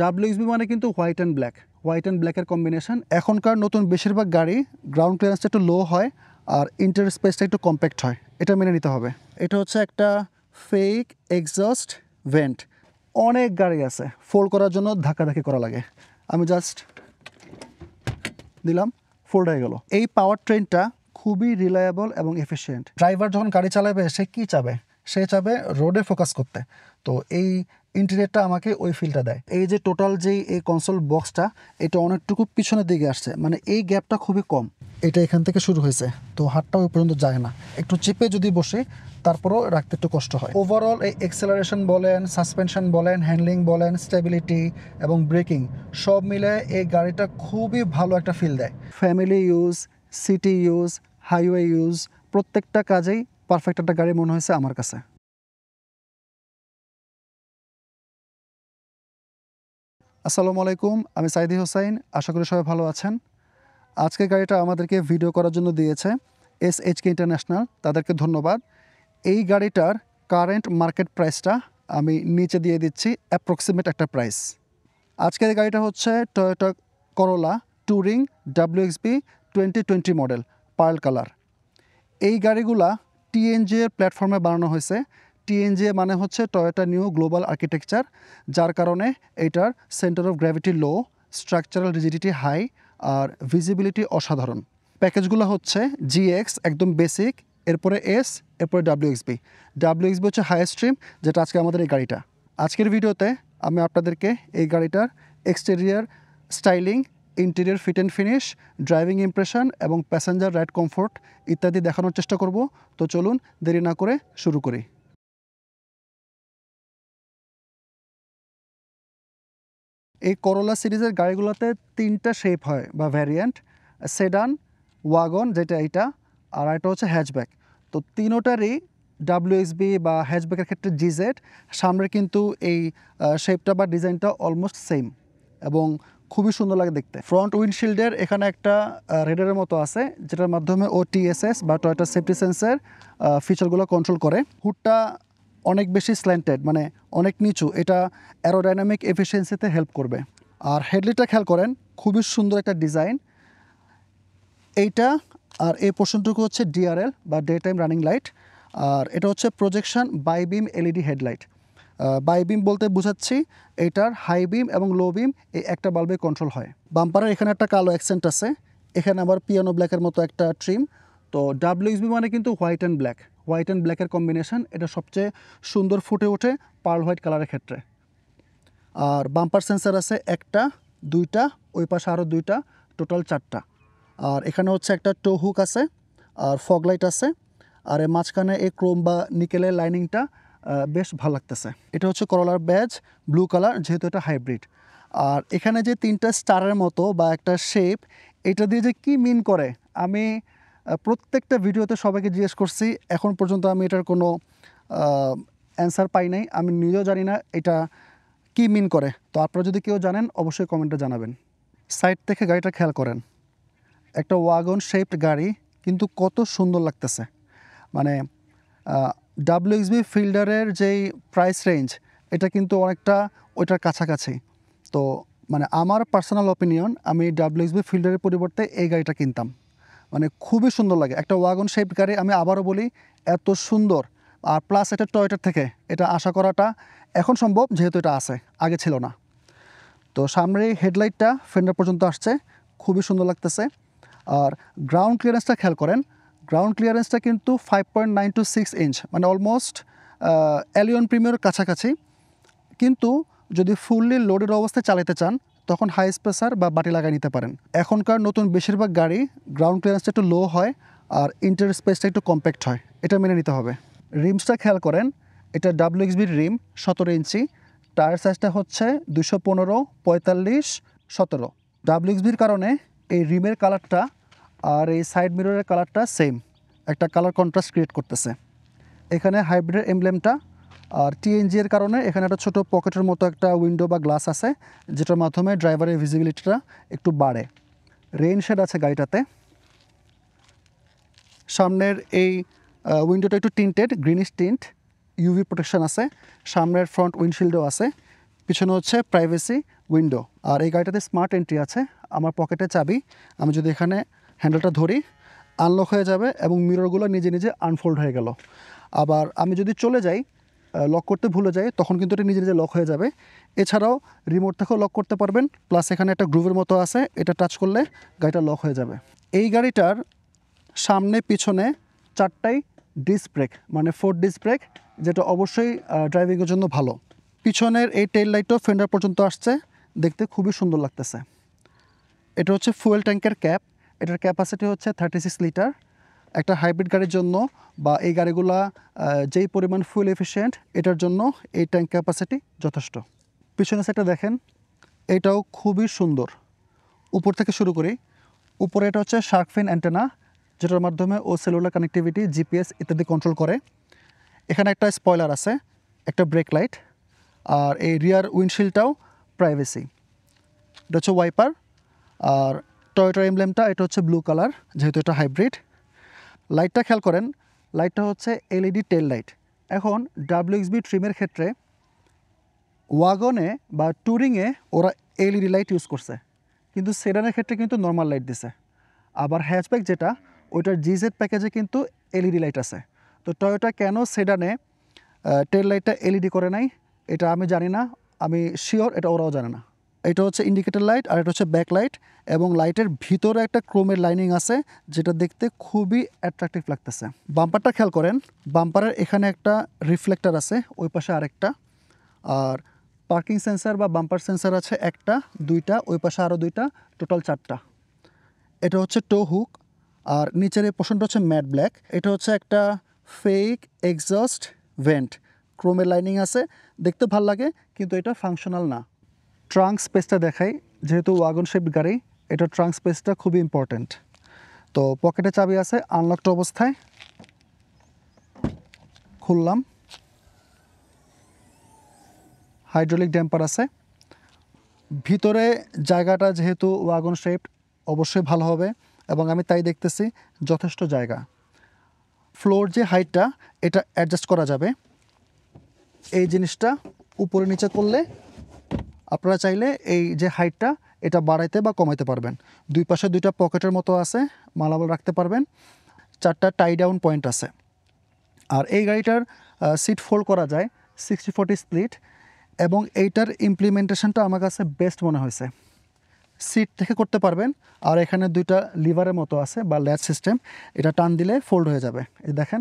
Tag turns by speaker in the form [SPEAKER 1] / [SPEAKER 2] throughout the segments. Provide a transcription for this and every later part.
[SPEAKER 1] WXB মানে কিন্তু white and ব্ল্যাকের কম্বিনেশন। এখনকার নতুন বেশিরভাগ গাড়ি গ্রাউন্ড ক্লিয়ারেন্সটা একটু লো হয় আর ইন্টেরিয়র স্পেসটা একটু কম্প্যাক্ট হয়, এটা মেনে নিতে হবে। এটা হচ্ছে একটা ফেক এক্সস্ট ভেন্ট। অনেক গাড়ি আছে ফোল্ড করার জন্য ধাক্কাধাক্কি করা লাগে, আমি জাস্ট দিলাম, ফোল্ড হয়ে গেল। এই পাওয়ার ট্রেনটা খুবই রিলায়েবল এবং এফিশিয়েন্ট। ড্রাইভার যখন গাড়ি চালাবে সে কী চাবে? সে চাবে রোডে ফোকাস করতে, তো এই ইন্টেরিয়রটা আমাকে ওই ফিলটা দেয়। এই যে টোটাল যেই এই কনসোল বক্সটা, এটা অনেকটুকু পিছনের দিকে আসছে, মানে এই গ্যাপটা খুবই কম। এটা এখান থেকে শুরু হয়েছে, তো হাতটা ওই পর্যন্ত যায় না। একটু চিপে যদি বসে তারপরও রাখতে একটু কষ্ট হয়। ওভারঅল এই এক্সেলারেশন বলেন, সাসপেনশন বলেন, হ্যান্ডলিং বলেন, স্টেবিলিটি এবং ব্রেকিং সব মিলে এই গাড়িটা খুবই ভালো একটা ফিল দেয়। Family use, city use, highway use, প্রত্যেকটা কাজেই পারফেক্ট একটা গাড়ি মনে হয়েছে আমার কাছে। আসসালামু আলাইকুম, আমি সাইদি হোসাইন, আশা করি সবাই ভালো আছেন। আজকে গাড়িটা আমাদেরকে ভিডিও করার জন্য দিয়েছে SHK ইন্টারন্যাশনাল, তাদেরকে ধন্যবাদ। এই গাড়িটার কারেন্ট মার্কেট প্রাইসটা আমি নিচে দিয়ে দিচ্ছি, অ্যাপ্রক্সিমেট একটা প্রাইস। আজকের এই গাড়িটা হচ্ছে Toyota Corolla touring WXB 2020 model, pearl colour. এই গাড়িগুলা TNGA এর প্ল্যাটফর্মে বানানো হয়েছে। TNGA মানে হচ্ছে টয়োটা নিউ গ্লোবাল আর্কিটেকচার, যার কারণে এটার centre of gravity low, structural rigidity high আর ভিজিবিলিটি অসাধারণ। প্যাকেজগুলো হচ্ছে GX একদম বেসিক, এরপরে S, এরপরে WXB হচ্ছে হাইয়েস্ট স্ট্রিম, যেটা আজকে আমাদের এই গাড়িটা। আজকের ভিডিওতে আমি আপনাদেরকে এই গাড়িটার exterior styling, interior fit and finish, driving impression এবং প্যাসেঞ্জার রাইড কমফোর্ট ইত্যাদি দেখানোর চেষ্টা করব। তো চলুন দেরি না করে শুরু করি। এই করোলা সিরিজের গাড়িগুলোতে তিনটা শেপ হয় বা ভ্যারিয়েন্ট: সেডান, ওয়াগন যেটা এইটা, আর একটা হচ্ছে হ্যাচব্যাক। তো তিনোটারই WXB বা হ্যাচব্যাকের ক্ষেত্রে GZ, সামনে কিন্তু এই শেপটা বা ডিজাইনটা অলমোস্ট সেম এবং খুবই সুন্দর লাগে দেখতে। ফ্রন্ট উইন্ডশিল্ডের এখানে একটা রেডারের মতো আছে, যেটার মাধ্যমে ও TSS বা টয়োটা সেফটি সেন্সের ফিচারগুলো কন্ট্রোল করে। হুডটা অনেক বেশি স্ল্যান্টেড, মানে অনেক নিচু, এটা অ্যারোডাইনামিক এফিসিয়েন্সিতে হেল্প করবে। আর হেডলাইটটা খেয়াল করেন, খুবই সুন্দর একটা ডিজাইন এইটা। আর এই পোর্শনটুকু হচ্ছে DRL বা ডে টাইম রানিং লাইট, আর এটা হচ্ছে প্রজেকশন বাইবিম LED হেডলাইট। বাইবিম বলতে বোঝাচ্ছি এটার হাই বিম এবং লো বিম এই একটা বাল্বে কন্ট্রোল হয়। বাম্পারের এখানে একটা কালো অ্যাকসেন্ট আছে, এখানে আবার পিয়ানো ব্ল্যাকের মতো একটা ট্রিম। তো WXB মানে কিন্তু হোয়াইট অ্যান্ড ব্ল্যাকের কম্বিনেশন, এটা সবচেয়ে সুন্দর ফুটে ওঠে পার্ল হোয়াইট কালারের ক্ষেত্রে। আর বাম্পার সেন্সার আছে একটা, দুইটা, ওই পাশে আরও দুইটা, টোটাল 4টা। আর এখানে হচ্ছে একটা টো হুক আছে আর ফগ লাইট আছে। আর এর মাঝখানে এই ক্রোম বা নিকেলের লাইনিংটা বেশ ভালো লাগতেছে। এটা হচ্ছে করোলার ব্যাজ, ব্লু কালার, যেহেতু এটা হাইব্রিড। আর এখানে যে তিনটা স্টারের মতো বা একটা শেপ, এটা দিয়ে যে কী মিন করে আমি প্রত্যেকটা ভিডিওতে সবাইকে জিজ্ঞেস করছি, এখন পর্যন্ত আমি এটার কোনো অ্যান্সার পাই নাই। আমি নিজেও জানি না এটা কী মিন করে। তো আপনারা যদি কেউ জানেন অবশ্যই কমেন্টে জানাবেন। সাইড থেকে গাড়িটা খেয়াল করেন, একটা ওয়াগন শেপড গাড়ি, কিন্তু কত সুন্দর লাগতেছে। মানে WXB ফিল্ডারের যেই প্রাইস রেঞ্জ, এটা কিন্তু অনেকটা ওইটার কাছাকাছি। তো মানে আমার পার্সোনাল অপিনিয়ন, আমি WXB ফিল্ডারের পরিবর্তে এই গাড়িটা কিনতাম। মানে খুবই সুন্দর লাগে একটা ওয়াগন শেপড গাড়ি, আমি আবারও বলি এত সুন্দর। আর প্লাস এটা টয়োটার থেকে, এটা আশা করাটা এখন সম্ভব, যেহেতু এটা আছে, আগে ছিল না। তো সামনের এই হেডলাইটটা ফেন্ডার পর্যন্ত আসছে, খুবই সুন্দর লাগতেছে। আর গ্রাউন্ড ক্লিয়ারেন্সটা খেয়াল করেন, গ্রাউন্ড ক্লিয়ারেন্সটা কিন্তু 5.926 ইঞ্চ, মানে অলমোস্ট এলিয়ন প্রিমিয়ার কাছাকাছি। কিন্তু যদি ফুললি লোডেড অবস্থায় চালাতে চান তখন হাই স্পেসার বা বাটি লাগাই নিতে পারেন। এখনকার নতুন বেশিরভাগ গাড়ি গ্রাউন্ড ক্লিয়ারেন্সটা একটু লো হয় আর ইন্টেরিয়র স্পেসটা একটু কম্প্যাক্ট হয়, এটা মেনে নিতে হবে। রিমসটা খেয়াল করেন, এটা WXBর রিম, 17 ইঞ্চি। টায়ার সাইজটা হচ্ছে 215, 45, 17। WXBর কারণে এই রিমের কালারটা আর এই সাইড মিররের কালারটা সেম, একটা কালার কন্ট্রাস্ট ক্রিয়েট করতেছে। এখানে হাইব্রিডের এমব্লেমটা, আর TNG এর কারণে এখানে একটা ছোটো পকেটের মতো একটা উইন্ডো বা গ্লাস আছে, যেটার মাধ্যমে ড্রাইভারের ভিজিবিলিটিটা একটু বাড়ে। রেইন শেড আছে গাড়িটাতে। সামনের এই উইন্ডোটা একটু tinted, greenish tint, UV protection আছে। সামনের ফ্রন্ট উইন্ডশিল্ডও আছে। পিছনে হচ্ছে প্রাইভেসি উইন্ডো। আর এই গাড়িটাতে স্মার্ট এন্ট্রি আছে। আমার পকেটে চাবি, আমি যদি এখানে হ্যান্ডেলটা ধরি আনলক হয়ে যাবে এবং মিররগুলো নিজে নিজে আনফোল্ড হয়ে গেল। আবার আমি যদি চলে যাই, লক করতে ভুলে যাই, তখন কিন্তু এটা নিজে নিজে লক হয়ে যাবে। এছাড়াও রিমোট থেকেও লক করতে পারবেন, প্লাস এখানে একটা গ্রুভের মতো আছে, এটা টাচ করলে গাড়িটা লক হয়ে যাবে। এই গাড়িটার সামনে পিছনে 4টাই ডিস্ক ব্রেক, মানে 4 ডিস্ক ব্রেক, যেটা অবশ্যই ড্রাইভিংয়ের জন্য ভালো। পিছনের এই টেল লাইটও ফেন্ডার পর্যন্ত আসছে, দেখতে খুবই সুন্দর লাগতেছে। এটা হচ্ছে ফুয়েল ট্যাঙ্কের ক্যাপ, এটার ক্যাপাসিটি হচ্ছে 36 লিটার। একটা হাইব্রিড গাড়ির জন্য বা এই গাড়িগুলা যেই পরিমাণ ফুয়েল এফিশিয়েন্ট, এটার জন্য এই ট্যাঙ্ক ক্যাপাসিটি যথেষ্ট। পিছনের সাইডটা দেখেন, এটাও খুবই সুন্দর। উপর থেকে শুরু করি। উপরে এটা হচ্ছে শার্ক ফিন অ্যান্টেনা, যেটার মাধ্যমে ও সেলুলার কানেক্টিভিটি, জিপিএস ইত্যাদি কন্ট্রোল করে। এখানে একটা স্পয়লার আছে, একটা ব্রেক লাইট, আর এই রিয়ার উইন্ডশিল্ডটাও প্রাইভেসি। এটা হচ্ছে ওয়াইপার। আর টয়োটার এমব্লেমটা এটা হচ্ছে ব্লু কালার, যেহেতু এটা হাইব্রিড। লাইটটা খেয়াল করেন, লাইটটা হচ্ছে এলইডি টেল লাইট। এখন WXB ট্রিমের ক্ষেত্রে ওয়াগনে বা ট্যুরিংয়ে ওরা এলইডি লাইট ইউজ করছে, কিন্তু সেডানের ক্ষেত্রে কিন্তু নর্মাল লাইট দিছে। আবার হ্যাচব্যাক যেটা, ওইটার জিজেড প্যাকেজে কিন্তু এলইডি লাইট আছে। তো টয়োটা কেন সেডানে টেল লাইটটা এলইডি করে নাই, এটা আমি জানি না, আমি শিওর এটা ওরাও জানে না। এটা হচ্ছে ইন্ডিকেটর লাইট আর এটা হচ্ছে ব্যাক লাইট, এবং লাইটের ভিতরে একটা ক্রোমের লাইনিং আছে, যেটা দেখতে খুবই অ্যাট্রাকটিভ লাগতেছে। বাম্পারটা খেয়াল করেন, বাম্পারের এখানে একটা রিফ্লেক্টর আছে, ওই পাশে আরেকটা। আর পার্কিং সেন্সার বা বাম্পার সেন্সার আছে একটা, দুইটা, ওই পাশে আরও দুইটা, টোটাল 4টা। এটা হচ্ছে টো হুক। আর নিচের এই পোর্শনটা হচ্ছে ম্যাট ব্ল্যাক। এটা হচ্ছে একটা ফেক এক্সস্ট ভেন্ট, ক্রোমের লাইনিং আছে, দেখতে ভাল লাগে, কিন্তু এটা ফাংশনাল না। ট্রাঙ্ক স্পেসটা দেখাই, যেহেতু ওয়াগন শেপ গাড়ি, এটা ট্রাঙ্ক স্পেসটা খুবই ইম্পর্ট্যান্ট। তো পকেটে চাবি আছে, আনলকড অবস্থায় খুললাম। হাইড্রোলিক ড্যাম্পার আছে। ভিতরে জায়গাটা যেহেতু ওয়াগন শেপ, অবশ্যই ভালো হবে, এবং আমি তাই দেখতেছি যথেষ্ট জায়গা। ফ্লোর যে হাইটটা, এটা অ্যাডজাস্ট করা যাবে। এই জিনিসটা উপরে নিচে করলে আপনারা চাইলে এই যে হাইটটা, এটা বাড়াইতে বা কমাইতে পারবেন। দুই পাশে দুইটা পকেটের মতো আছে, মালামাল রাখতে পারবেন। 4টা টাই ডাউন পয়েন্ট আছে। আর এই গাড়িটার সিট ফোল্ড করা যায়, 60-40 স্প্লিট, এবং এইটার ইমপ্লিমেন্টেশনটা আমার কাছে বেস্ট মনে হয়েছে। সিট থেকে করতে পারবেন, আর এখানে দুইটা লিভারের মতো আছে বা ল্যাচ সিস্টেম, এটা টান দিলে ফোল্ড হয়ে যাবে। এই দেখেন,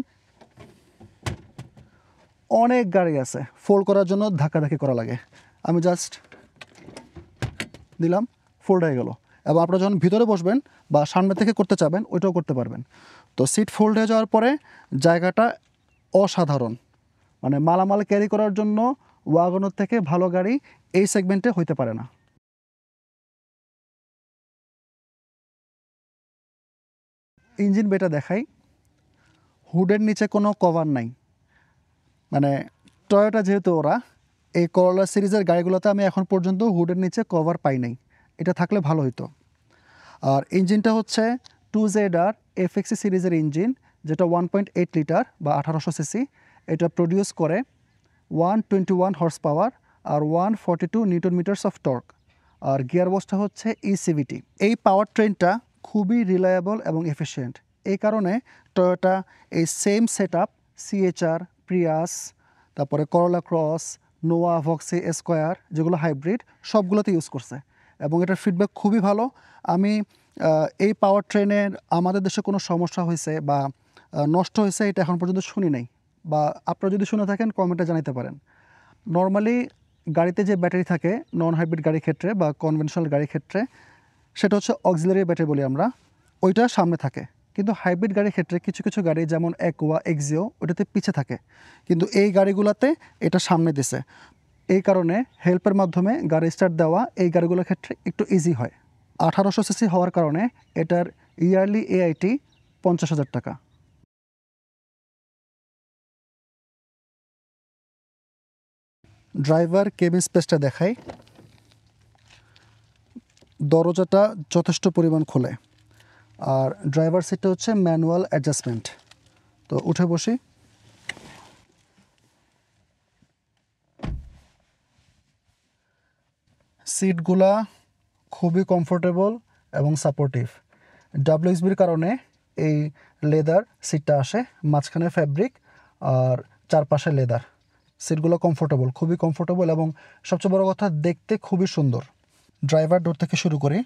[SPEAKER 1] অনেক গাড়ি আছে ফোল্ড করার জন্য ধাক্কাধাক্কি করা লাগে, আমি জাস্ট দিলাম, ফোল্ড হয়ে গেল। এবং আপনারা যখন ভিতরে বসবেন বা সামনে থেকে করতে চাবেন, ওইটাও করতে পারবেন। তো সিট ফোল্ড হয়ে যাওয়ার পরে জায়গাটা অসাধারণ, মানে মালামাল ক্যারি করার জন্য ওয়াগনের থেকে ভালো গাড়ি এই সেগমেন্টে হইতে পারে না। ইঞ্জিন বেটা দেখাই। হুডের নিচে কোনো কভার নাই, মানে টয়োটা যেহেতু ওরা, এই করোলা সিরিজের গাড়িগুলোতে আমি এখন পর্যন্ত হুডের নিচে কভার পাই নাই, এটা থাকলে ভালো হতো। আর ইঞ্জিনটা হচ্ছে 2ZR FXE সিরিজের ইঞ্জিন, যেটা 1.8 লিটার বা 1800 সিসি। এটা প্রডিউস করে 121 হর্স পাওয়ার আর 142 নিউটন মিটার্স অফ টর্ক। আর গিয়ারবক্সটা হচ্ছে ECVT। এই পাওয়ার ট্রেনটা খুবই রিলায়েবল এবং এফিশিয়েন্ট। এই কারণে টয়োটা এই same set up CHR, Prius, তারপরে করোলা ক্রস, নোয়া, ভক্সি স্কোয়ার, যেগুলো হাইব্রিড, সবগুলোতে ইউজ করছে, এবং এটার ফিডব্যাক খুবই ভালো। আমি এই পাওয়ার ট্রেনের আমাদের দেশে কোনো সমস্যা হয়েছে বা নষ্ট হয়েছে এটা এখন পর্যন্ত শুনি নাই, বা আপনারা যদি শুনে থাকেন কমেন্টে জানাতে পারেন। নর্মালি গাড়িতে যে ব্যাটারি থাকে নন হাইব্রিড গাড়ির ক্ষেত্রে বা কনভেনশনাল গাড়ির ক্ষেত্রে, সেটা হচ্ছে অক্সিলারি ব্যাটারি বলি আমরা, ওইটা সামনে থাকে। কিন্তু হাইব্রিড গাড়ির ক্ষেত্রে কিছু কিছু গাড়ি যেমন অ্যাকোয়া, এক্সিও, ওইটাতে পিছে থাকে, কিন্তু এই গাড়িগুলোতে এটা সামনে দিছে। এই কারণে হেল্পের মাধ্যমে গাড়ি স্টার্ট দেওয়া এই গাড়িগুলোর ক্ষেত্রে একটু ইজি হয়। 1800 সিসি হওয়ার কারণে এটার ইয়ারলি AIT 50,000 টাকা। ড্রাইভার কেবিন স্পেসটা দেখাই। দরজাটা যথেষ্ট পরিমাণ খোলে, আর ড্রাইভার সিটটা হচ্ছে ম্যানুয়াল অ্যাডজাস্টমেন্ট। তো উঠে বসি। সিটগুলা খুবই কমফোর্টেবল এবং সাপোর্টিভ। ডাব্লিউএসবির কারণে এই লেদার সিটটা আসে, মাঝখানে ফ্যাব্রিক আর চারপাশে লেদার। সিটগুলো কমফোর্টেবল, খুবই কমফোর্টেবল এবং সবচেয়ে বড় কথা দেখতে খুবই সুন্দর। ড্রাইভার ডোর থেকে শুরু করি,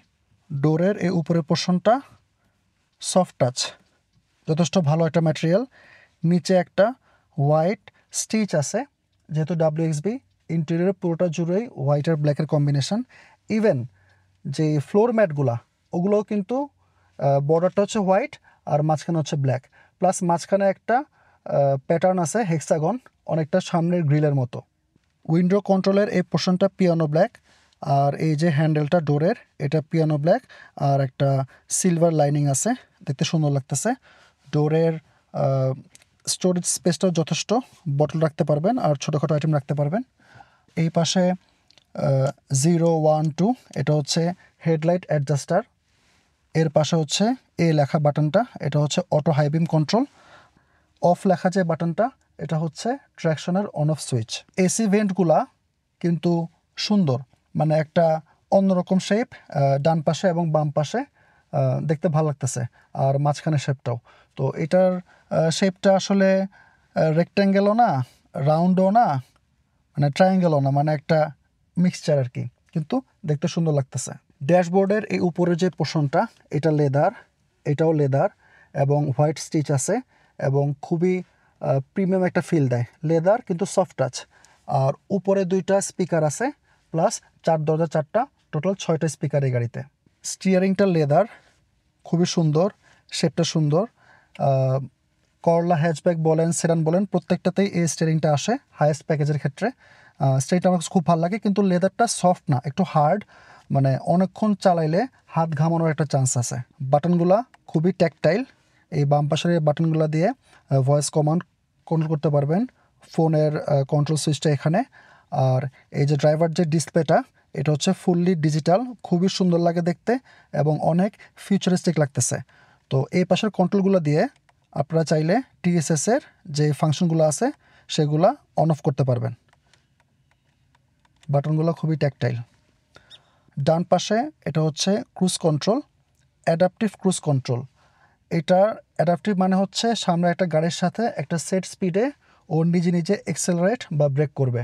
[SPEAKER 1] ডোরের এই উপরের পোর্শনটা সফট টাচ, যথেষ্ট ভালো একটা ম্যাটেরিয়াল। নিচে একটা হোয়াইট স্টিচ আছে, যেহেতু ডাব্লিউএক্সবি ইন্টেরিয়র পুরোটা জুড়েই হোয়াইট আর ব্ল্যাকের কম্বিনেশন। ইভেন যে ফ্লোর ম্যাটগুলা ওগুলোও কিন্তু বর্ডারটা হচ্ছে হোয়াইট আর মাঝখানে হচ্ছে ব্ল্যাক, প্লাস মাঝখানে একটা প্যাটার্ন আছে হেক্সাগন, অনেকটা সামনের গ্রিলের মতো। উইন্ডো কন্ট্রোলের এই পোর্শনটা পিয়ানো ব্ল্যাক, আর এই যে হ্যান্ডেলটা ডোরের এটা পিয়ানো ব্ল্যাক আর একটা সিলভার লাইনিং আছে, দেখতে সুন্দর লাগতেছে। ডোরের স্টোরেজ স্পেসটাও যথেষ্ট, বটল রাখতে পারবেন আর ছোটোখাটো আইটেম রাখতে পারবেন। এই পাশে 0, 1, 2 এটা হচ্ছে হেডলাইট অ্যাডজাস্টার। এর পাশে হচ্ছে এ লেখা বাটনটা, এটা হচ্ছে auto high beam control. Off লেখা যে বাটনটা এটা হচ্ছে ট্র্যাকশনের অন অফ সুইচ। এসি ভেন্টগুলা কিন্তু সুন্দর, মানে একটা অন্যরকম শেপ, ডান পাশে এবং বাম পাশে দেখতে ভালো লাগতেছে, আর মাঝখানে শেপটাও। তো এটার শেপটা আসলে রেক্ট্যাঙ্গেলও না, রাউন্ডও না, মানে ট্রায়াঙ্গেলও না, মানে একটা মিক্সচার আর কি, কিন্তু দেখতে সুন্দর লাগতেছে। ড্যাশবোর্ডের এই উপরের যে পোর্শনটা এটা লেদার, এটাও লেদার এবং হোয়াইট স্টিচ আছে এবং খুবই প্রিমিয়াম একটা ফিল দেয়। লেদার কিন্তু সফট টাচ, আর উপরে 2টা স্পিকার আছে, প্লাস 4 দরজা 4টা, টোটাল 6টা স্পিকার এই গাড়িতে। স্টিয়ারিংটা লেদার, খুবই সুন্দর, শেপটা সুন্দর। করলা হ্যাচব্যাক বলেন, সেডান বলেন, প্রত্যেকটাতেই এই স্টিয়ারিংটা আসে হাইয়েস্ট প্যাকেজের ক্ষেত্রে। স্টিয়ারিংটা আমার খুব ভালো লাগে, কিন্তু লেদারটা সফট না, একটু হার্ড, মানে অনেকক্ষণ চালাইলে হাত ঘামানোর একটা চান্স আছে। বাটনগুলা খুবই ট্যাকটাইল, এই বাম পাশের এই বাটনগুলো দিয়ে ভয়েস কমান্ড কন্ট্রোল করতে পারবেন। ফোনের কন্ট্রোল সুইচটা এখানে, আর এই যে ড্রাইভার যে ডিসপ্লেটা এটা হচ্ছে ফুললি ডিজিটাল, খুবই সুন্দর লাগে দেখতে এবং অনেক ফিউচারিস্টিক লাগতেছে। তো এই পাশের কন্ট্রোলগুলো দিয়ে আপনারা চাইলে টিএসএসের যে ফাংশনগুলো আছে সেগুলা অন অফ করতে পারবেন। বাটনগুলো খুবই ট্যাকটাইল। ডান পাশে এটা হচ্ছে cruise control, adaptive cruise control. এটা অ্যাডাপটিভ মানে হচ্ছে সামনে একটা গাড়ির সাথে একটা সেট স্পিডে ও নিজে নিজে এক্সেলারেট বা ব্রেক করবে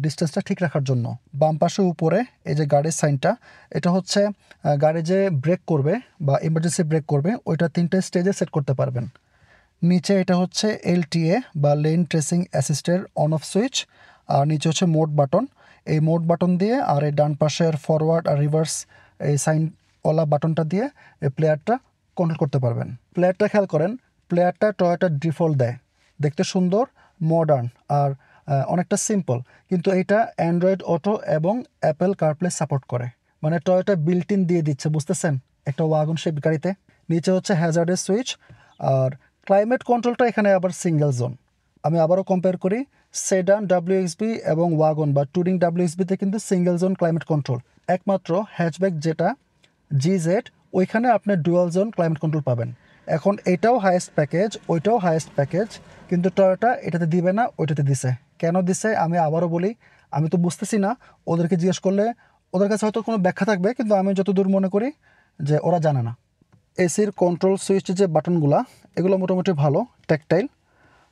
[SPEAKER 1] ডিস্টেন্সটা ঠিক রাখার জন্য। বাম পাশে উপরে এই যে গাড়ির সাইনটা, এটা হচ্ছে গাড়ি যে ব্রেক করবে বা ইমার্জেন্সি ব্রেক করবে ওইটা 3টে স্টেজে সেট করতে পারবেন। নিচে এটা হচ্ছে এলটিএ বা লেন ট্রেসিং অ্যাসিস্টের অন অফ সুইচ, আর নিচে হচ্ছে মোড বাটন। এই মোড বাটন দিয়ে আর এই ডান পাশের ফরওয়ার্ড আর রিভার্স এই সাইনওয়ালা বাটনটা দিয়ে এই প্লেয়ারটা কন্ট্রোল করতে পারবেন। প্লেয়ারটা খেয়াল করেন, প্লেয়ারটা টয়োটা ডিফল্ট দেয়, দেখতে সুন্দর, মডার্ন আর অনেকটা সিম্পল, কিন্তু এটা অ্যান্ড্রয়েড অটো এবং অ্যাপেল কারপ্লে সাপোর্ট করে, মানে টয়োটা বিল্ট ইন দিয়ে দিচ্ছে, বুঝতেছেন, একটা ওয়াগন শেপ গাড়িতে। নিচে হচ্ছে হ্যাজার্ডের সুইচ, আর ক্লাইমেট কন্ট্রোলটা এখানে আবার সিঙ্গেল জোন। আমি আবারও কম্পেয়ার করি, সেডান ডাব্লিউএক্সবি এবং ওয়াগন বা টুরিং ডাব্লিউএক্সবিতে কিন্তু সিঙ্গেল জোন ক্লাইমেট কন্ট্রোল, একমাত্র হ্যাচব্যাক যেটা জিজেড ওইখানে আপনি ডুয়াল জোন ক্লাইমেট কন্ট্রোল পাবেন। এখন এটাও হাইয়েস্ট প্যাকেজ, ওইটাও হাইয়েস্ট প্যাকেজ, কিন্তু টয়োটা এটাতে দিবে না, ওইটাতে দিছে। কেন দিছে আমি আবারও বলি, আমি তো বুঝতেছি না, ওদেরকে জিজ্ঞেস করলে ওদের কাছে হয়তো কোনো ব্যাখ্যা থাকবে, কিন্তু আমি যতদূর মনে করি যে ওরা জানে না। এসির কন্ট্রোল সুইচ যে বাটনগুলা এগুলো মোটামুটি ভালো, ট্যাকটাইল,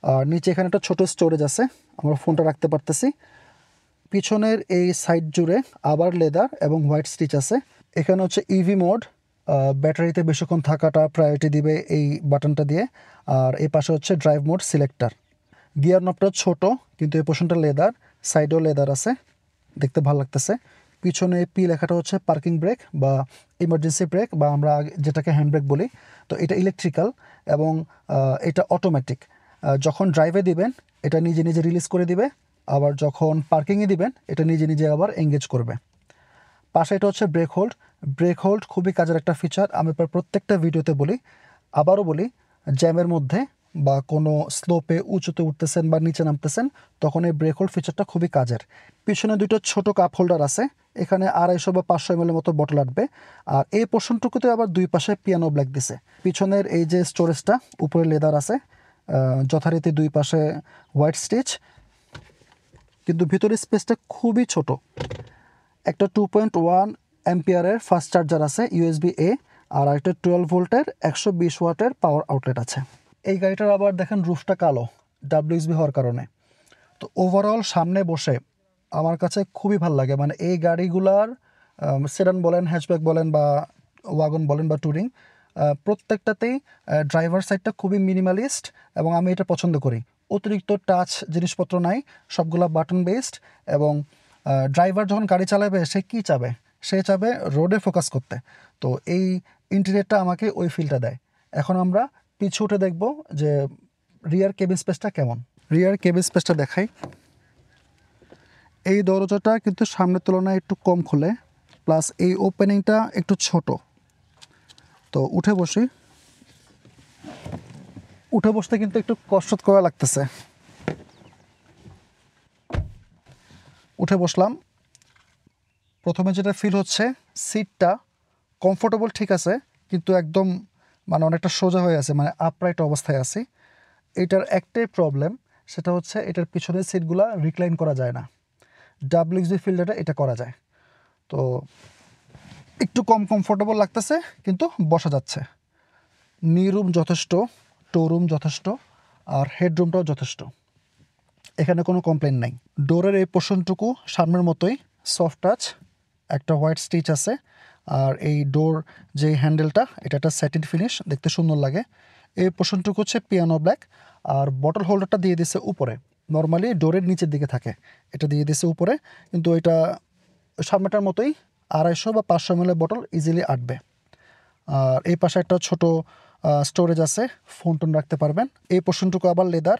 [SPEAKER 1] আর নিচে এখানে একটা ছোটো স্টোরেজ আছে, আমরা ফোনটা রাখতে পারতেছি। পিছনের এই সাইড জুড়ে আবার লেদার এবং হোয়াইট স্টিচ আছে। এখানে হচ্ছে ইভি মোড, ব্যাটারিতে বেশিক্ষণ থাকাটা প্রায়োরিটি দিবে এই বাটনটা দিয়ে, আর এই পাশে হচ্ছে ড্রাইভ মোড সিলেক্টার। গিয়ার নবটা ছোট, কিন্তু এই পোর্শনটা লেদার, সাইডেও লেদার আছে, দেখতে ভালো লাগতেছে। পিছনে পি লেখাটা হচ্ছে পার্কিং ব্রেক বা ইমার্জেন্সি ব্রেক বা আমরা যেটাকে হ্যান্ড ব্রেক বলি। তো এটা ইলেকট্রিক্যাল এবং এটা অটোমেটিক। যখন ড্রাইভে দিবেন এটা নিজে নিজে রিলিজ করে দিবে, আবার যখন পার্কিংয়ে দিবেন এটা নিজে নিজে আবার এঙ্গেজ করবে। পাশে এটা হচ্ছে ব্রেক হোল্ড। ব্রেক হোল্ড খুবই কাজের একটা ফিচার, আমি প্রত্যেকটা ভিডিওতে বলি, আবারও বলি, জ্যামের মধ্যে বা কোনো স্লোপে উঁচুতে উঠতেছেন বা নিচে নামতেছেন তখন এই ব্রেক হোল্ড ফিচারটা খুবই কাজের। পিছনে 2টো ছোটো কাপ হোল্ডার আছে, এখানে 250 বা 500 ml মতো বটল আটবে, আর এই পোর্শনটুকুতে আবার 2 পাশে পিয়ানো ব্ল্যাক দিছে। পিছনের এই যে স্টোরেজটা উপরে লেদার আছে, যথারীতি 2 পাশে হোয়াইট স্টিচ, কিন্তু ভিতরের স্পেসটা খুবই ছোট। একটা 2.1 অ্যাম্পিয়ারের ফাস্ট চার্জার আছে ইউএসবি এ, আর একটা 12 ভোল্টের 120 ওয়াটের পাওয়ার আউটলেট আছে। এই গাড়িটার আবার দেখেন রুফটা কালো ডাব্লিউএসবি হওয়ার কারণে। তো ওভারঅল সামনে বসে আমার কাছে খুবই ভালো লাগে, মানে এই গাড়িগুলার সেডান বলেন, হ্যাচব্যাক বলেন বা ওয়াগন বলেন বা ট্যুরিং, প্রত্যেকটাতেই ড্রাইভার সাইডটা খুবই মিনিমালিস্ট এবং আমি এটা পছন্দ করি। অতিরিক্ত টাচ জিনিসপত্র নাই, সবগুলা বাটন বেসড, এবং ড্রাইভার যখন গাড়ি চালাবে সে কী চাবে, সে চাবে রোডে ফোকাস করতে। তো এই ইন্টেরিয়রটা আমাকে ওই ফিলটা দেয়। এখন আমরা পিছু উঠে দেখব যে রিয়ার কেবিন স্পেসটা কেমন। রিয়ার কেবিন স্পেসটা দেখাই। এই দরজাটা কিন্তু সামনের তুলনায় একটু কম খোলে, প্লাস এই ওপেনিংটা একটু ছোট। তো উঠে বসতে কিন্তু একটু কষ্ট করা লাগতেছে। উঠে বসলাম, প্রথমে যেটা ফিল হচ্ছে সিটটা কমফোর্টেবল ঠিক আছে, কিন্তু একদম মানে অনেকটা সোজা হয়ে আছে, মানে আপরাইট অবস্থায় আছি। এটার একটাই প্রবলেম, সেটা হচ্ছে এটার পিছনের সিটগুলো রিক্লাইন করা যায় না। ডাব্লিউএসবি ফিল্ডারে এটা করা যায়। তো একটু কম কমফোর্টেবল লাগতেছে, কিন্তু বসা যাচ্ছে। নি রুম যথেষ্ট, টো রুম যথেষ্ট, আর হেডরুমটাও যথেষ্ট, এখানে কোনো কমপ্লেন নাই। ডোরের এই পোর্শনটুকু সামনের মতোই সফট টাচ, একটা হোয়াইট স্টিচ আছে, আর এই ডোর যে হ্যান্ডেলটা এটা একটা স্যাটিন ফিনিশ, দেখতে সুন্দর লাগে। এই পোর্শনটুকু হচ্ছে পিয়ানো ব্ল্যাক, আর বটল হোল্ডারটা দিয়ে দিছে উপরে। নর্মালি ডোরের নিচের দিকে থাকে, এটা দিয়ে দিছে উপরে, কিন্তু এটা সামনেটার মতোই 250 বা 500 ml বটল ইজিলি আটবে। আর এই পাশে একটা ছোট স্টোরেজ আছে, ফোন টোন রাখতে পারবেন। এই পোর্শনটুকু আবার লেদার,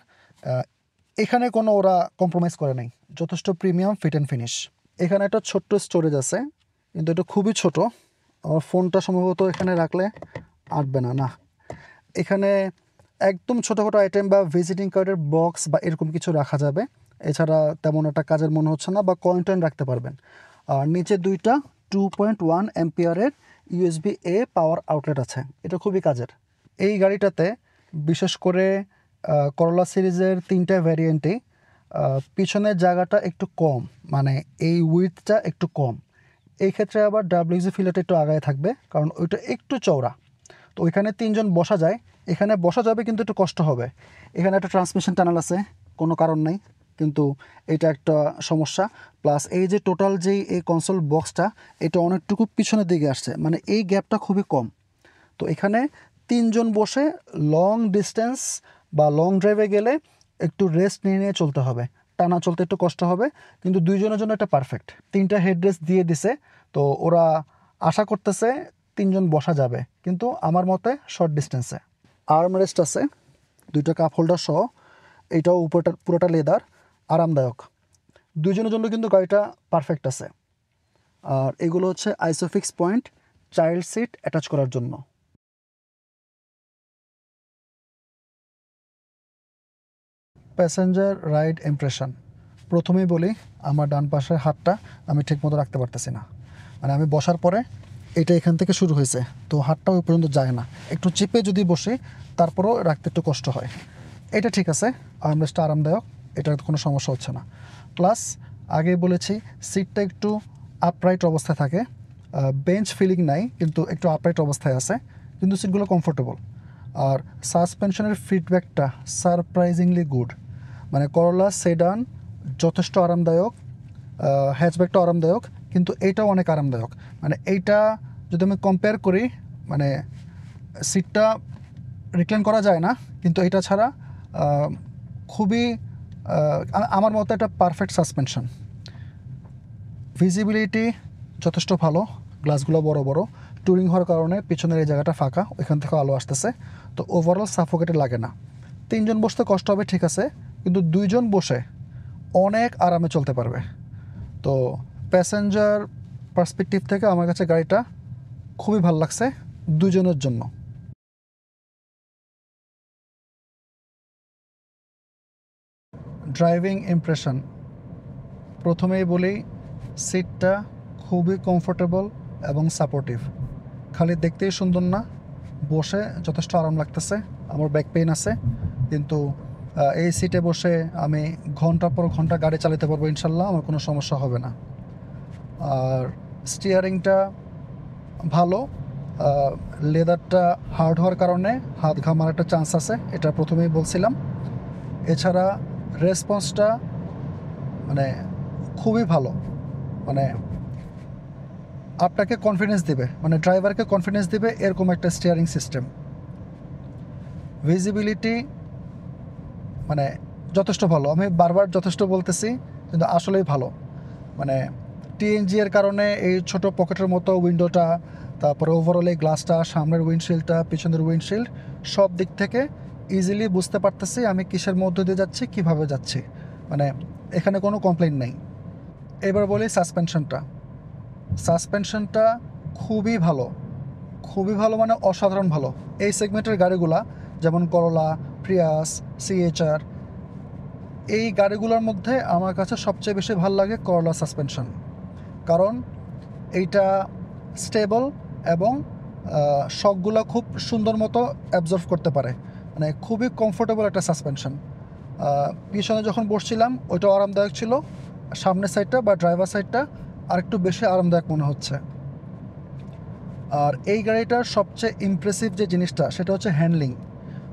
[SPEAKER 1] এখানে কোনো ওরা কম্প্রোমাইজ করে নাই, যথেষ্ট প্রিমিয়াম ফিট অ্যান্ড ফিনিশ। এখানে একটা ছোট্ট স্টোরেজ আছে, কিন্তু এটা খুবই ছোট, আমার ফোনটা সম্ভবত এখানে রাখলে আটবে না। না, এখানে একদম ছোটোখাটো আইটেম বা ভিজিটিং কার্ডের বক্স বা এরকম কিছু রাখা যাবে, এছাড়া তেমন একটা কাজের মনে হচ্ছে না, বা কয়েন টয়েন রাখতে পারবেন। আর নিচে দুইটা 2.1 অ্যাম্পিয়ারের ইউএসবি এ পাওয়ার আউটলেট আছে, এটা খুবই কাজের। এই গাড়িটাতে বিশেষ করে করোলা সিরিজের 3টা ভ্যারিয়েন্টে পিছনের জায়গাটা একটু কম, মানে এই উইডথটা একটু কম। এই ক্ষেত্রে আবার ডাব্লিউজি ফিল্ডারটা একটু আগায় থাকবে, কারণ ওইটা একটু চওড়া। তো ওইখানে 3 জন বসা যায়, এখানে বসা যাবে কিন্তু একটু কষ্ট হবে। এখানে একটা ট্রান্সমিশন টানেল আছে, কোনো কারণ নেই, কিন্তু এটা একটা সমস্যা। প্লাস এই যে টোটাল যেই এই কনসোল বক্সটা, এটা অনেকটুকু পিছনের দিকে আসছে, মানে এই গ্যাপটা খুবই কম। তো এখানে 3 জন বসে লং ডিস্টেন্স বা লং ড্রাইভে গেলে একটু রেস্ট নিয়ে চলতে হবে, টানা চলতে একটু কষ্ট হবে, কিন্তু 2 জনের জন্য এটা পারফেক্ট। 3টা হেড রেস্ট দিয়ে দিছে, তো ওরা আশা করতেছে 3 জন বসা যাবে, কিন্তু আমার মতে শর্ট ডিস্টেন্সে। আর্ম রেস্ট আছে 2টা কাপ হোল্ডার সহ, এইটাও উপরটা পুরোটা লেদার, আরামদায়ক। 2 জনের জন্য কিন্তু গাড়িটা পারফেক্ট আছে। আর এগুলো হচ্ছে আইসোফিক্স পয়েন্ট চাইল্ড সিট অ্যাটাচ করার জন্য। প্যাসেঞ্জার রাইড ইমপ্রেশন, প্রথমেই বলি আমার ডান পাশের হাতটা আমি ঠিকমতো রাখতে পারতেছি না, মানে আমি বসার পরে এটা এখান থেকে শুরু হয়েছে, তো হাতটা ওই পর্যন্ত যায় না, একটু চেপে যদি বসি তারপরেও রাখতে একটু কষ্ট হয়। এটা ঠিক আছে, আর্মরেস্টটা আরামদায়ক, এটার কোনো সমস্যা হচ্ছে না। প্লাস আগে বলেছি সিটটা একটু আপরাইট অবস্থায় থাকে, বেঞ্চ ফিলিং নাই, কিন্তু একটু আপরাইট অবস্থায় আছে, কিন্তু সিটগুলো কমফোর্টেবল। আর সাসপেনশনের ফিডব্যাকটা সারপ্রাইজিংলি গুড, মানে করোলা সেডান যথেষ্ট আরামদায়ক, হ্যাচব্যাকটাও আরামদায়ক, কিন্তু এইটাও অনেক আরামদায়ক। মানে এইটা যদি আমি কম্পেয়ার করি, মানে সিটটা রিক্লাইন করা যায় না, কিন্তু এটা ছাড়া খুবই আমার মতে এটা পারফেক্ট সাসপেনশন। ভিজিবিলিটি যথেষ্ট ভালো, গ্লাসগুলো বড় বড়, ট্যুরিং হওয়ার কারণে পিছনের এই জায়গাটা ফাঁকা, ওইখান থেকে আলো আসতেছে, তো ওভারঅল সাফোকেটেড লাগে না। 3 জন বসতে কষ্ট হবে ঠিক আছে, কিন্তু 2 জন বসে অনেক আরামে চলতে পারবে। তো প্যাসেঞ্জার পার্সপেক্টিভ থেকে আমার কাছে গাড়িটা খুবই ভালো লাগছে 2 জনের জন্য। ড্রাইভিং ইমপ্রেশন, প্রথমেই বলি সিটটা খুবই কমফোর্টেবল এবং সাপোর্টিভ, খালি দেখতেই সুন্দর না, বসে যথেষ্ট আরাম লাগতেছে। আমার ব্যাক পেইন আছে, কিন্তু এই সিটে বসে আমি ঘন্টার পর ঘন্টা গাড়ি চালাতে পারবো ইনশাল্লাহ, আমার কোনো সমস্যা হবে না। আর স্টিয়ারিংটা ভালো, লেদারটা হার্ড হওয়ার কারণে হাত ঘামার একটা চান্স আছে, এটা প্রথমেই বলছিলাম। এছাড়া রেসপন্সটা মানে খুবই ভালো, মানে আপনাকে কনফিডেন্স দিবে, মানে ড্রাইভারকে কনফিডেন্স দিবে এরকম একটা স্টিয়ারিং সিস্টেম। ভিজিবিলিটি মানে যথেষ্ট ভালো, আমি বারবার যথেষ্ট বলতেছি কিন্তু আসলেই ভালো। মানে টিএনজি এর কারণে এই ছোট পকেটের মতো উইন্ডোটা, তারপরে ওভারঅল এই গ্লাসটা, সামনের উইন্ডশিল্ডটা, পিছনের উইন্ডশিল্ড, সব দিক থেকে ইজিলি বুঝতে পারতেছি আমি কিসের মধ্য দিয়ে যাচ্ছি, কিভাবে যাচ্ছি, মানে এখানে কোনো কমপ্লেইন নেই। এবার বলি সাসপেনশনটা খুবই ভালো, খুবই ভালো, মানে অসাধারণ ভালো। এই সেগমেন্টের গাড়িগুলা যেমন করোলা, প্রিয়াস, সিএচআর, এই গাড়িগুলোর মধ্যে আমার কাছে সবচেয়ে বেশি ভালো লাগে করোলা সাসপেনশন, কারণ এইটা স্টেবল এবং শকগুলো খুব সুন্দর মতো অ্যাবজর্ভ করতে পারে, মানে খুবই কমফোর্টেবল একটা সাসপেনশন। পিছনে যখন বসছিলাম ওইটাও আরামদায়ক ছিল, সামনের সাইডটা বা ড্রাইভার সাইডটা আরেকটু বেশি আরামদায়ক মনে হচ্ছে। আর এই গাড়িটার সবচেয়ে ইমপ্রেসিভ যে জিনিসটা সেটা হচ্ছে হ্যান্ডলিং,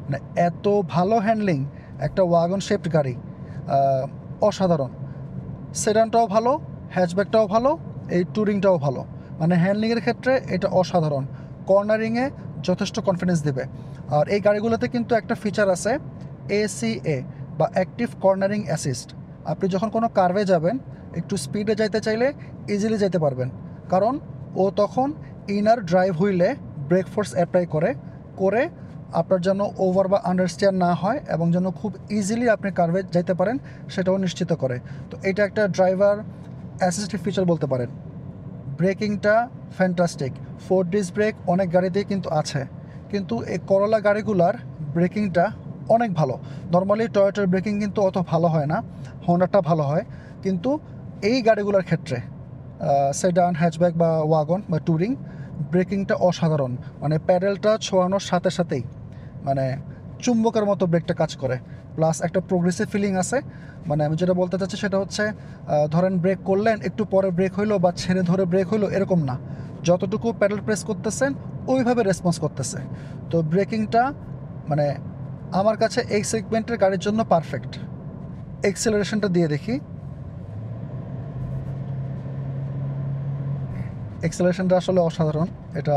[SPEAKER 1] মানে এত ভালো হ্যান্ডলিং, একটা ওয়াগন শেপড গাড়ি, অসাধারণ। সেডানটাও ভালো, হ্যাচব্যাকটাও ভালো, এই ট্যুরিংটাও ভালো, মানে হ্যান্ডলিংয়ের ক্ষেত্রে এটা অসাধারণ। কর্নারিংয়ে যথেষ্ট কনফিডেন্স দেবে। আর এই গাড়িগুলোতে কিন্তু একটা ফিচার আছে, এসিএ বা অ্যাক্টিভ কর্নারিং অ্যাসিস্ট। আপনি যখন কোনো কার্ভে যাবেন, একটু স্পিডে যাইতে চাইলে ইজিলি যেতে পারবেন, কারণ ও তখন ইনার ড্রাইভ হুইলে ব্রেক ফোর্স অ্যাপ্লাই করে আপনার যেন ওভার বা আন্ডারস্টিয়ার না হয় এবং যেন খুব ইজিলি আপনি কার্ভে যেতে পারেন সেটাও নিশ্চিত করে। তো এটা একটা ড্রাইভার অ্যাসিস্টিভ ফিচার বলতে পারেন। ব্রেকিংটা ফ্যান্টাস্টিক, 4 ডিস্ক ব্রেক অনেক গাড়িতেই কিন্তু আছে, কিন্তু এই করোলা গাড়িগুলার ব্রেকিংটা অনেক ভালো। নর্মালি টয়োটার ব্রেকিং কিন্তু অত ভালো হয় না, হোন্ডাটা ভালো হয়, কিন্তু এই গাড়িগুলোর ক্ষেত্রে সেডান, হ্যাচব্যাক বা ওয়াগন বা ট্যুরিং, ব্রেকিংটা অসাধারণ। মানে প্যাডেলটা ছোঁয়ানোর সাথে সাথেই মানে চুম্বকের মতো ব্রেকটা কাজ করে, প্লাস একটা প্রোগ্রেসিভ ফিলিং আছে। মানে আমি যেটা বলতে চাচ্ছি সেটা হচ্ছে, ধরেন ব্রেক করলেন, একটু পরে ব্রেক হইলো বা ছেড়ে ধরে ব্রেক হইলো এরকম না, যতটুকু প্যাডেল প্রেস করতেছেন ওইভাবে রেসপন্স করতেছে। তো ব্রেকিংটা মানে আমার কাছে এই সেগমেন্টের গাড়ির জন্য পারফেক্ট। এক্সেলারেশনটা দিয়ে দেখি, এক্সেলারেশনটা আসলে অসাধারণ। এটা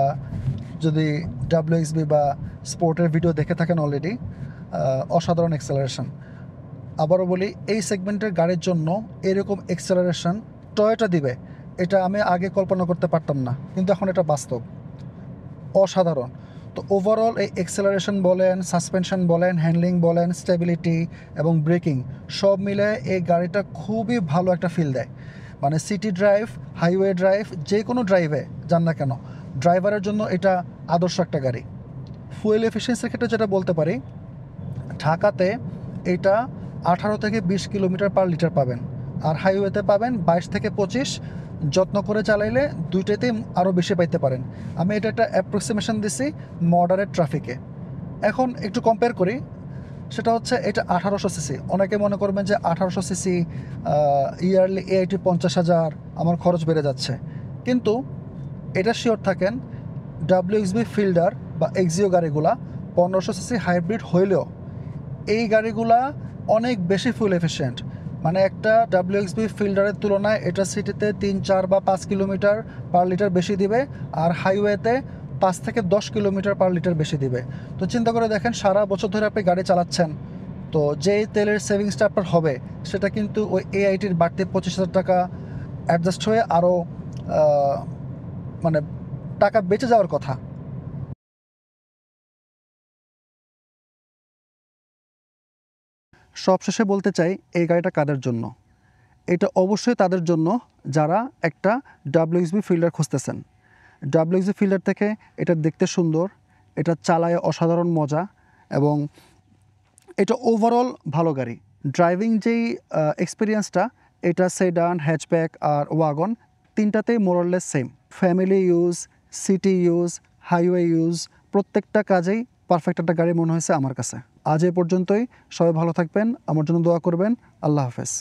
[SPEAKER 1] যদি ডাব্লিউএক্সবি বা স্পোর্টের ভিডিও দেখে থাকেন অলরেডি, অসাধারণ এক্সেলারেশন। আবারও বলি, এই সেগমেন্টের গাড়ির জন্য এরকম এক্সেলারেশন টয়োটা দিবে, এটা আমি আগে কল্পনা করতে পারতাম না, কিন্তু এখন এটা বাস্তব, অসাধারণ। তো ওভারঅল এই এক্সেলারেশন বলেন, সাসপেনশন বলেন, হ্যান্ডলিং বলেন, স্টেবিলিটি এবং ব্রেকিং সব মিলে এই গাড়িটা খুবই ভালো একটা ফিল দেয়। মানে সিটি ড্রাইভ, হাইওয়ে ড্রাইভ, যে কোনো ড্রাইভে যান না কেন, ড্রাইভারের জন্য এটা আদর্শ একটা গাড়ি। ফুয়েল এফিসিয়েন্সির ক্ষেত্রে যেটা বলতে পারি, ঢাকাতে এটা 18 থেকে 20 কিলোমিটার পার লিটার পাবেন, আর হাইওয়েতে পাবেন 22 থেকে 25। যত্ন করে চালাইলে দুইটাতেই আরও বেশি পাইতে পারেন। আমি এটা একটা অ্যাপ্রক্সিমেশন দিছি মডারেট ট্রাফিকে। এখন একটু কম্পেয়ার করি, সেটা হচ্ছে এটা 1800 সিসি। অনেকে মনে করবেন যে 1800 সিসি ইয়ারলি এআইটি 50,000, আমার খরচ বেড়ে যাচ্ছে, কিন্তু এটা শিওর থাকেন ডাব্লিউএক্সবি ফিল্ডার বা এক্সিও গাড়িগুলা 1500 সিসি হাইব্রিড হইলেও এই গাড়িগুলা অনেক বেশি ফুয়েল এফিশিয়েন্ট। মানে একটা ডাব্লিউএক্সবি ফিল্ডারের তুলনায় এটা সিটিতে 3, 4 বা 5 কিলোমিটার পার লিটার বেশি দিবে, আর হাইওয়েতে 5 থেকে 10 কিলোমিটার পার লিটার বেশি দিবে। তো চিন্তা করে দেখেন, সারা বছর ধরে আপনি গাড়ি চালাচ্ছেন, তো যেই তেলের সেভিংসটা আপনার হবে সেটা কিন্তু ওই এআইটির বাড়তি 25,000 টাকা অ্যাডজাস্ট হয়ে আরও মানে টাকা বেঁচে যাওয়ার কথা। সবশেষে বলতে চাই, এই গাড়িটা কাদের জন্য? এটা অবশ্যই তাদের জন্য যারা একটা ডাব্লিউএক্সবি ফিল্ডার খুঁজতেছেন। ডাব্লিউএক্সবি ফিল্ডার থেকে এটা দেখতে সুন্দর, এটা চালায় অসাধারণ মজা, এবং এটা ওভারঅল ভালো গাড়ি। ড্রাইভিং যেই এক্সপিরিয়েন্সটা, এটা সেডান, হ্যাচব্যাক আর ওয়াগন তিনটাতেই more or less same. Family use, city use, highway use, প্রত্যেকটা কাজেই পারফেক্ট একটা গাড়ি মনে হয়েছে আমার কাছে। আজ এ পর্যন্তই, সবাই ভালো থাকবেন, আমার জন্য দোয়া করবেন। আল্লাহ হাফেজ।